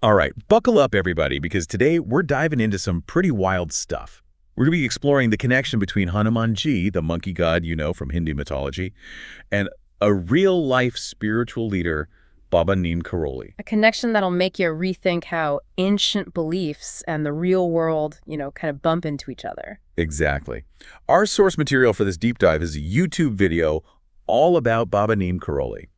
All right, buckle up, everybody, because today we're diving into some pretty wild stuff. We're going to be exploring the connection between Hanumanji, the monkey god you know from Hindu mythology, and a real-life spiritual leader, Baba Neem Karoli. A connection that'll make you rethink how ancient beliefs and the real world, kind of bump into each other. Exactly. Our source material for this deep dive is a YouTube video all about Baba Neem Karoli.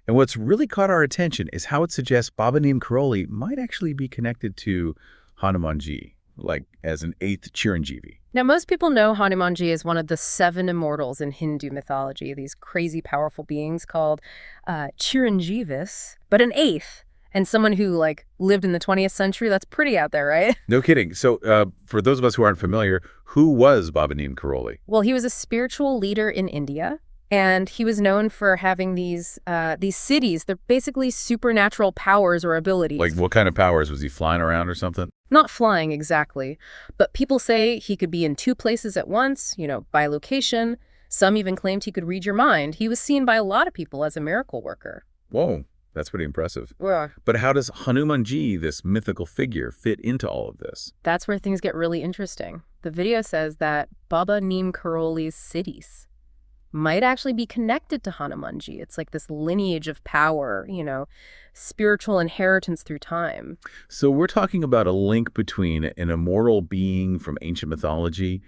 And what's really caught our attention is how it suggests Baba Neem Karoli might actually be connected to Hanumanji, like as an eighth Chiranjeevi. Now, most people know Hanumanji as one of the 7 immortals in Hindu mythology, these crazy, powerful beings called Chiranjeevis, but an eighth, and someone who, lived in the 20th century, that's pretty out there, right? No kidding. So for those of us who aren't familiar, who was Baba Neem Karoli? Well, he was a spiritual leader in India. And he was known for having these cities. They're basically supernatural powers or abilities. Like what kind of powers? Was he flying around or something? Not flying exactly, but people say he could be in 2 places at once, by location. Some even claimed he could read your mind. He was seen by a lot of people as a miracle worker. Whoa, that's pretty impressive. Yeah. But how does Hanumanji, this mythical figure, fit into all of this? That's where things get really interesting. The video says that Baba Neem Karoli's cities might actually be connected to Hanumanji. It's like this lineage of power, spiritual inheritance through time. So we're talking about a link between an immortal being from ancient mythology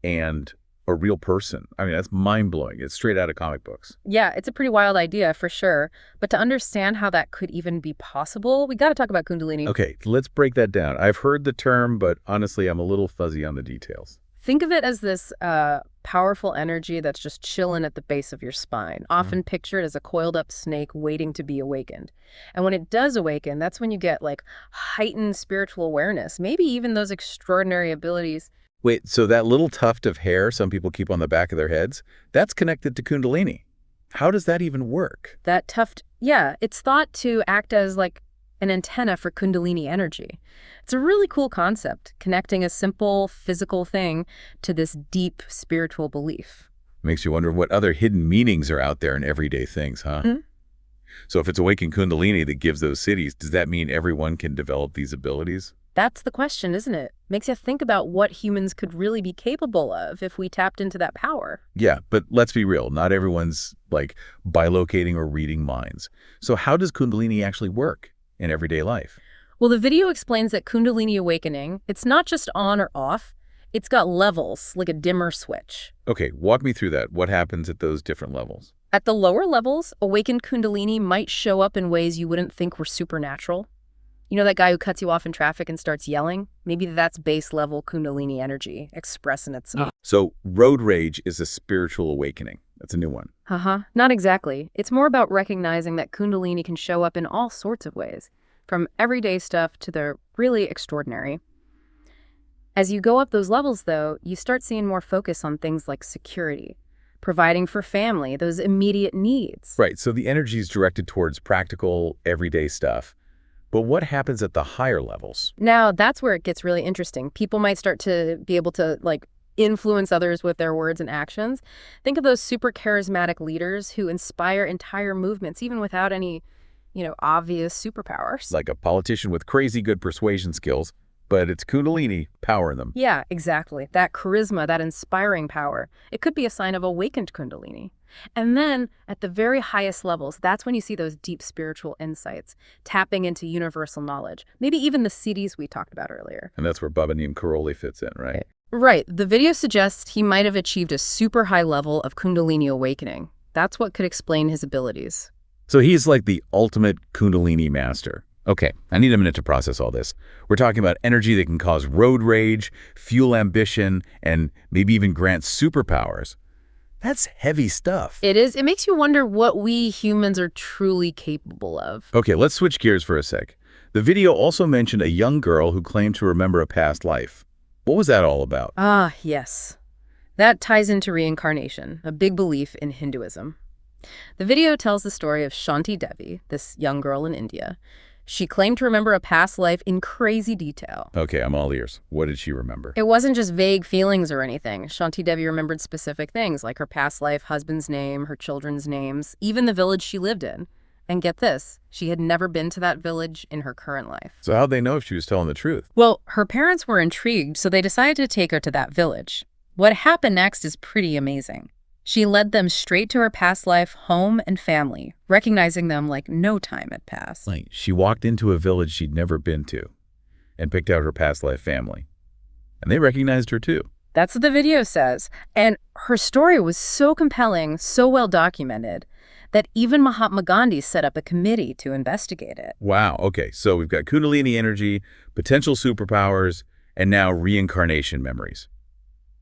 and a real person. I mean, that's mind-blowing. It's straight out of comic books. Yeah, it's a pretty wild idea for sure. But to understand how that could even be possible, we got to talk about Kundalini. Okay, let's break that down. I've heard the term, but honestly, I'm a little fuzzy on the details. Think of it as this powerful energy that's just chilling at the base of your spine, often pictured as a coiled-up snake waiting to be awakened. And when it does awaken, that's when you get, heightened spiritual awareness, maybe even those extraordinary abilities. Wait, so that little tuft of hair some people keep on the back of their heads, that's connected to Kundalini. How does that even work? That tuft, yeah, it's thought to act as, an antenna for Kundalini energy. It's a really cool concept, connecting a simple physical thing to this deep spiritual belief. Makes you wonder what other hidden meanings are out there in everyday things, huh? So if it's awakened Kundalini that gives those cities, does that mean everyone can develop these abilities? That's the question, isn't it? Makes you think about what humans could really be capable of if we tapped into that power. Yeah, but let's be real. Not everyone's, bilocating or reading minds. So how does Kundalini actually work in everyday life? Well, the video explains that Kundalini awakening, it's not just on or off. It's got levels, like a dimmer switch. Okay, walk me through that. What happens at those different levels? At the lower levels, awakened Kundalini might show up in ways you wouldn't think were supernatural. You know that guy who cuts you off in traffic and starts yelling? Maybe that's base level Kundalini energy expressing itself. So road rage is a spiritual awakening. That's a new one. Not exactly. It's more about recognizing that Kundalini can show up in all sorts of ways, from everyday stuff to the really extraordinary. As you go up those levels, though, you start seeing more focus on things like security, providing for family, those immediate needs. Right, so the energy is directed towards practical, everyday stuff. But what happens at the higher levels? Now, that's where it gets really interesting. People might start to be able to, influence others with their words and actions. Think of those super charismatic leaders who inspire entire movements, even without any, obvious superpowers. Like a politician with crazy good persuasion skills, but it's Kundalini powering them. Yeah, exactly. That charisma, that inspiring power, it could be a sign of awakened Kundalini. And then at the very highest levels, that's when you see those deep spiritual insights, tapping into universal knowledge, maybe even the cities we talked about earlier. And that's where Baba Neem Karoli fits in, right? Right. The video suggests he might have achieved a super high level of Kundalini awakening. That's what could explain his abilities. So he's like the ultimate Kundalini master. Okay, I need a minute to process all this. We're talking about energy that can cause road rage, fuel ambition, and maybe even grant superpowers. That's heavy stuff. It is. It makes you wonder what we humans are truly capable of. Okay, let's switch gears for a sec. The video also mentioned a young girl who claimed to remember a past life. What was that all about? Ah, yes. That ties into reincarnation, a big belief in Hinduism. The video tells the story of Shanti Devi, this young girl in India. She claimed to remember a past life in crazy detail. Okay, I'm all ears. What did she remember? It wasn't just vague feelings or anything. Shanti Devi remembered specific things, like her past life, husband's name, her children's names, even the village she lived in. And get this, she had never been to that village in her current life. So how'd they know if she was telling the truth? Well, her parents were intrigued, so they decided to take her to that village. What happened next is pretty amazing. She led them straight to her past life, home, and family, recognizing them like no time had passed. Like, she walked into a village she'd never been to and picked out her past life family. And they recognized her too. That's what the video says. And her story was so compelling, so well documented, that even Mahatma Gandhi set up a committee to investigate it. Wow. Okay. So we've got Kundalini energy, potential superpowers, and now reincarnation memories.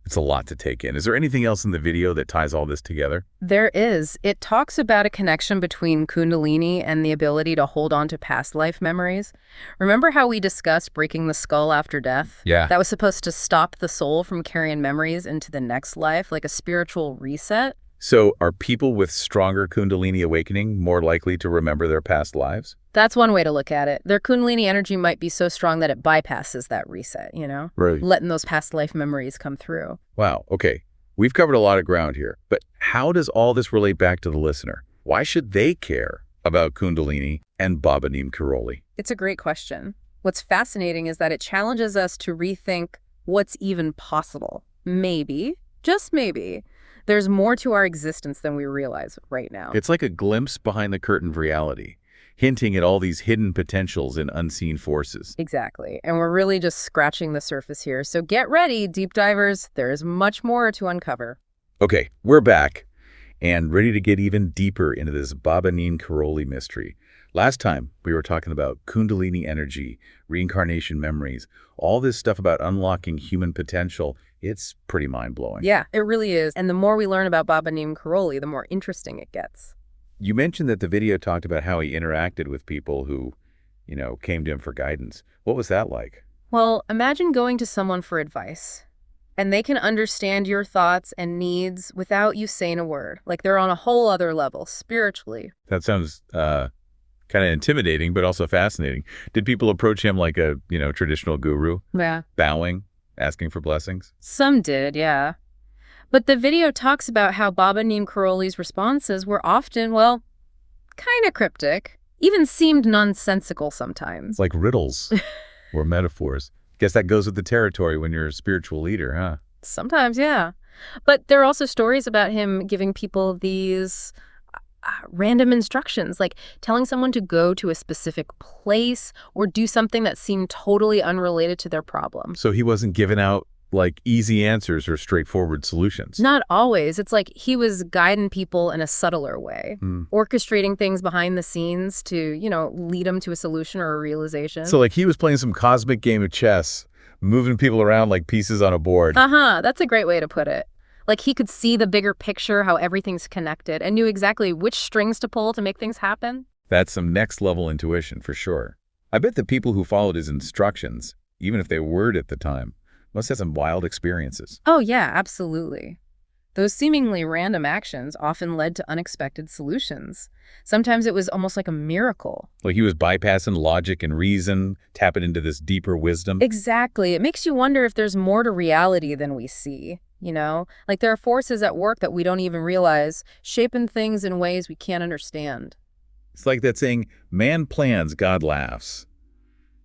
It's a lot to take in. Is there anything else in the video that ties all this together? There is. It talks about a connection between Kundalini and the ability to hold on to past life memories. Remember how we discussed breaking the skull after death? Yeah. That was supposed to stop the soul from carrying memories into the next life, like a spiritual reset. So are people with stronger Kundalini awakening more likely to remember their past lives? That's one way to look at it. Their Kundalini energy might be so strong that it bypasses that reset, Right. letting those past life memories come through. Wow. Okay. We've covered a lot of ground here, but how does all this relate back to the listener? Why should they care about Kundalini and Baba Neem Karoli? It's a great question. What's fascinating is that it challenges us to rethink what's even possible. Maybe, just maybe, there's more to our existence than we realize right now. It's like a glimpse behind the curtain of reality, hinting at all these hidden potentials and unseen forces. Exactly. And we're really just scratching the surface here. So get ready, deep divers. There's much more to uncover. Okay, we're back and ready to get even deeper into this Baba Neem Karoli mystery. Last time, we were talking about Kundalini energy, reincarnation memories, all this stuff about unlocking human potential. It's pretty mind-blowing. Yeah, it really is. And the more we learn about Baba Neem Karoli, the more interesting it gets. You mentioned that the video talked about how he interacted with people who, came to him for guidance. What was that like? Well, imagine going to someone for advice, and they can understand your thoughts and needs without you saying a word. Like they're on a whole other level, spiritually. That sounds kind of intimidating, but also fascinating. Did people approach him like a, traditional guru, Yeah. bowing, asking for blessings? Some did, yeah. But the video talks about how Baba Neem Karoli's responses were often, well, kind of cryptic, even seemed nonsensical sometimes. Like riddles or metaphors. Guess that goes with the territory when you're a spiritual leader, huh? Sometimes, yeah. But there are also stories about him giving people these random instructions, like telling someone to go to a specific place or do something that seemed totally unrelated to their problem. So he wasn't giving out like easy answers or straightforward solutions. Not always. It's like he was guiding people in a subtler way, orchestrating things behind the scenes to, lead them to a solution or a realization. So like he was playing some cosmic game of chess, moving people around like pieces on a board. That's a great way to put it. Like he could see the bigger picture, how everything's connected, and knew exactly which strings to pull to make things happen. That's some next level intuition for sure. I bet the people who followed his instructions, even if they weren't at the time, must have some wild experiences. Oh yeah, absolutely. Those seemingly random actions often led to unexpected solutions. Sometimes it was almost like a miracle. Like he was bypassing logic and reason, tapping into this deeper wisdom. Exactly. It makes you wonder if there's more to reality than we see. Like there are forces at work that we don't even realize, shaping things in ways we can't understand. It's like that saying, man plans, God laughs.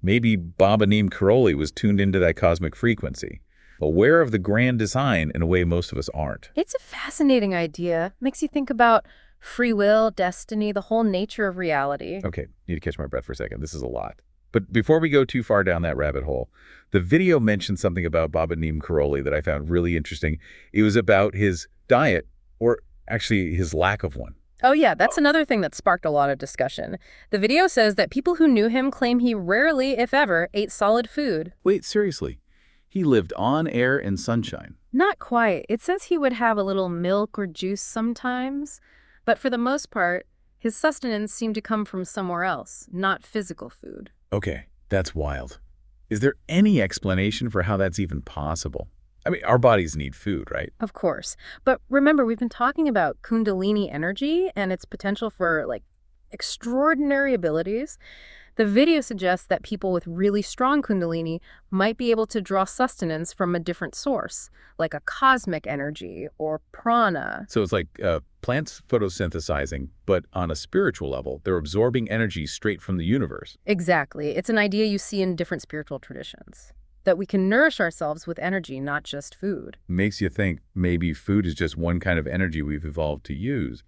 Maybe Baba Neem Karoli was tuned into that cosmic frequency, aware of the grand design in a way most of us aren't. It's a fascinating idea. Makes you think about free will, destiny, the whole nature of reality. Okay, need to catch my breath for a second. This is a lot. But before we go too far down that rabbit hole, the video mentioned something about Baba Neem Karoli that I found really interesting. It was about his diet, or actually his lack of one. Oh yeah, that's another thing that sparked a lot of discussion. The video says that people who knew him claim he rarely, if ever, ate solid food. Wait, seriously? He lived on air and sunshine. Not quite. It says he would have a little milk or juice sometimes, but for the most part, his sustenance seemed to come from somewhere else, not physical food. Okay, that's wild. Is there any explanation for how that's even possible? I mean, our bodies need food, right? Of course. But remember, we've been talking about Kundalini energy and its potential for, extraordinary abilities. The video suggests that people with really strong Kundalini might be able to draw sustenance from a different source, like a cosmic energy or prana. So it's like plants photosynthesizing, but on a spiritual level, they're absorbing energy straight from the universe. Exactly. It's an idea you see in different spiritual traditions, that we can nourish ourselves with energy, not just food. Makes you think maybe food is just one kind of energy we've evolved to use.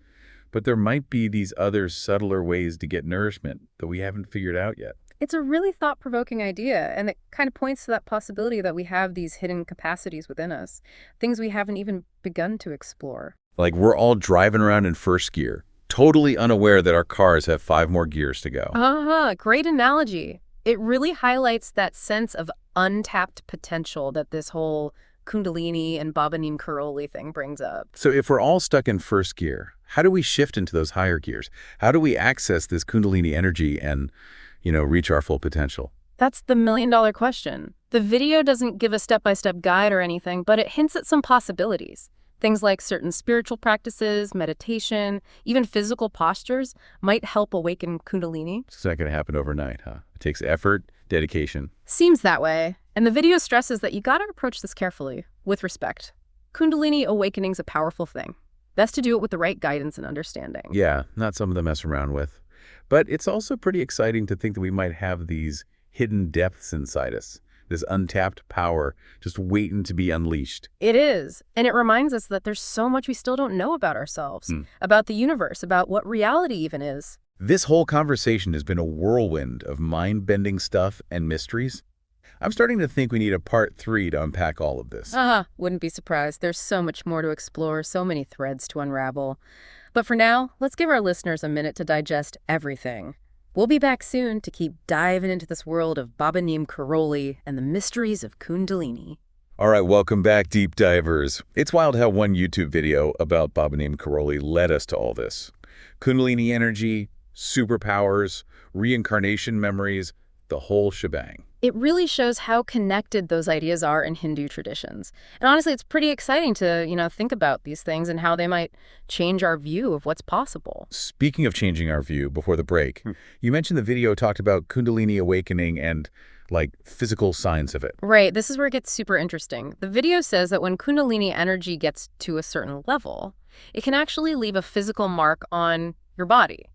But there might be these other subtler ways to get nourishment that we haven't figured out yet. It's a really thought-provoking idea, and it kind of points to that possibility that we have these hidden capacities within us, things we haven't even begun to explore. Like we're all driving around in first gear, totally unaware that our cars have 5 more gears to go. Great analogy. It really highlights that sense of untapped potential that this whole Kundalini and Baba Neem Karoli thing brings up. So if we're all stuck in first gear, how do we shift into those higher gears? How do we access this Kundalini energy and, reach our full potential? That's the million-dollar question. The video doesn't give a step-by-step guide or anything, but it hints at some possibilities. Things like certain spiritual practices, meditation, even physical postures might help awaken Kundalini. It's not going to happen overnight, huh? It takes effort, dedication. Seems that way. And the video stresses that you gotta approach this carefully, with respect. Kundalini awakening's a powerful thing. Best to do it with the right guidance and understanding. Yeah, not something to mess around with. But it's also pretty exciting to think that we might have these hidden depths inside us, this untapped power just waiting to be unleashed. It is. And it reminds us that there's so much we still don't know about ourselves, about the universe, about what reality even is. This whole conversation has been a whirlwind of mind-bending stuff and mysteries. I'm starting to think we need a part 3 to unpack all of this. Wouldn't be surprised. There's so much more to explore, so many threads to unravel. But for now, let's give our listeners a minute to digest everything. We'll be back soon to keep diving into this world of Baba Neem Karoli and the mysteries of Kundalini. All right, welcome back, deep divers. It's wild how one YouTube video about Baba Neem Karoli led us to all this. Kundalini energy, superpowers, reincarnation memories, the whole shebang. It really shows how connected those ideas are in Hindu traditions. And honestly, it's pretty exciting to, think about these things and how they might change our view of what's possible. Speaking of changing our view before the break, you mentioned the video talked about Kundalini awakening and, physical signs of it. Right. This is where it gets super interesting. The video says that when Kundalini energy gets to a certain level, it can actually leave a physical mark on your body,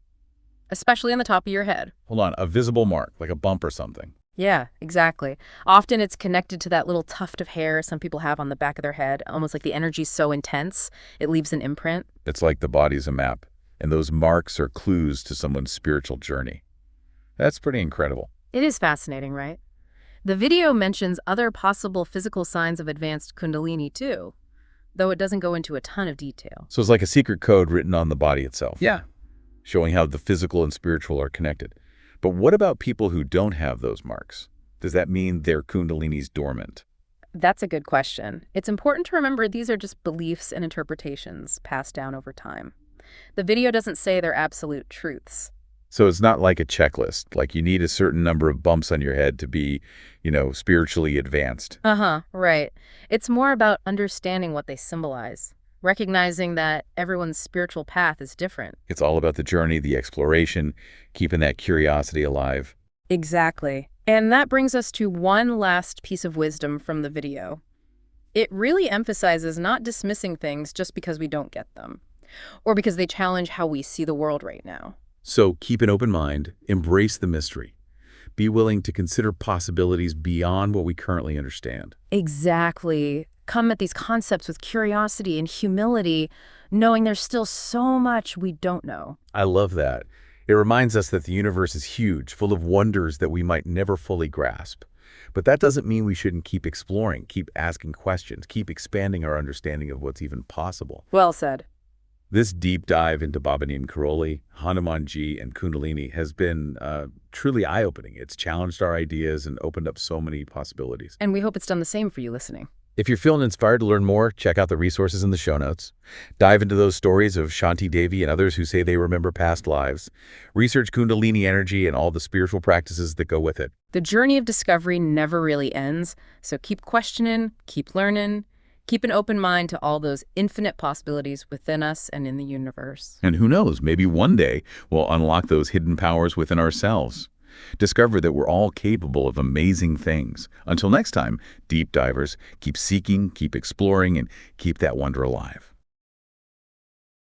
especially on the top of your head. Hold on, a visible mark, like a bump or something. Yeah, exactly. Often it's connected to that little tuft of hair some people have on the back of their head, almost like the energy's so intense, it leaves an imprint. It's like the body's a map, and those marks are clues to someone's spiritual journey. That's pretty incredible. It is fascinating, right? The video mentions other possible physical signs of advanced Kundalini too, though it doesn't go into a ton of detail. So it's like a secret code written on the body itself. Yeah. Showing how the physical and spiritual are connected. But what about people who don't have those marks? Does that mean their Kundalini's dormant? That's a good question. It's important to remember these are just beliefs and interpretations passed down over time. The video doesn't say they're absolute truths. So it's not like a checklist, like you need a certain number of bumps on your head to be, spiritually advanced. Right. It's more about understanding what they symbolize, recognizing that everyone's spiritual path is different. It's all about the journey, the exploration, keeping that curiosity alive. Exactly. And that brings us to one last piece of wisdom from the video. It really emphasizes not dismissing things just because we don't get them, or because they challenge how we see the world right now. So keep an open mind, embrace the mystery. Be willing to consider possibilities beyond what we currently understand. Exactly. Come at these concepts with curiosity and humility, knowing there's still so much we don't know. I love that. It reminds us that the universe is huge, full of wonders that we might never fully grasp. But that doesn't mean we shouldn't keep exploring, keep asking questions, keep expanding our understanding of what's even possible. Well said. This deep dive into Baba Neem Karoli, Hanumanji, and Kundalini has been truly eye-opening. It's challenged our ideas and opened up so many possibilities. And we hope it's done the same for you listening. If you're feeling inspired to learn more, check out the resources in the show notes. Dive into those stories of Shanti Devi and others who say they remember past lives. Research Kundalini energy and all the spiritual practices that go with it. The journey of discovery never really ends, so keep questioning, keep learning, Keep an open mind to all those infinite possibilities within us and in the universe. And who knows, maybe one day we'll unlock those hidden powers within ourselves. Discover that we're all capable of amazing things. Until next time, deep divers, keep seeking, keep exploring, and keep that wonder alive.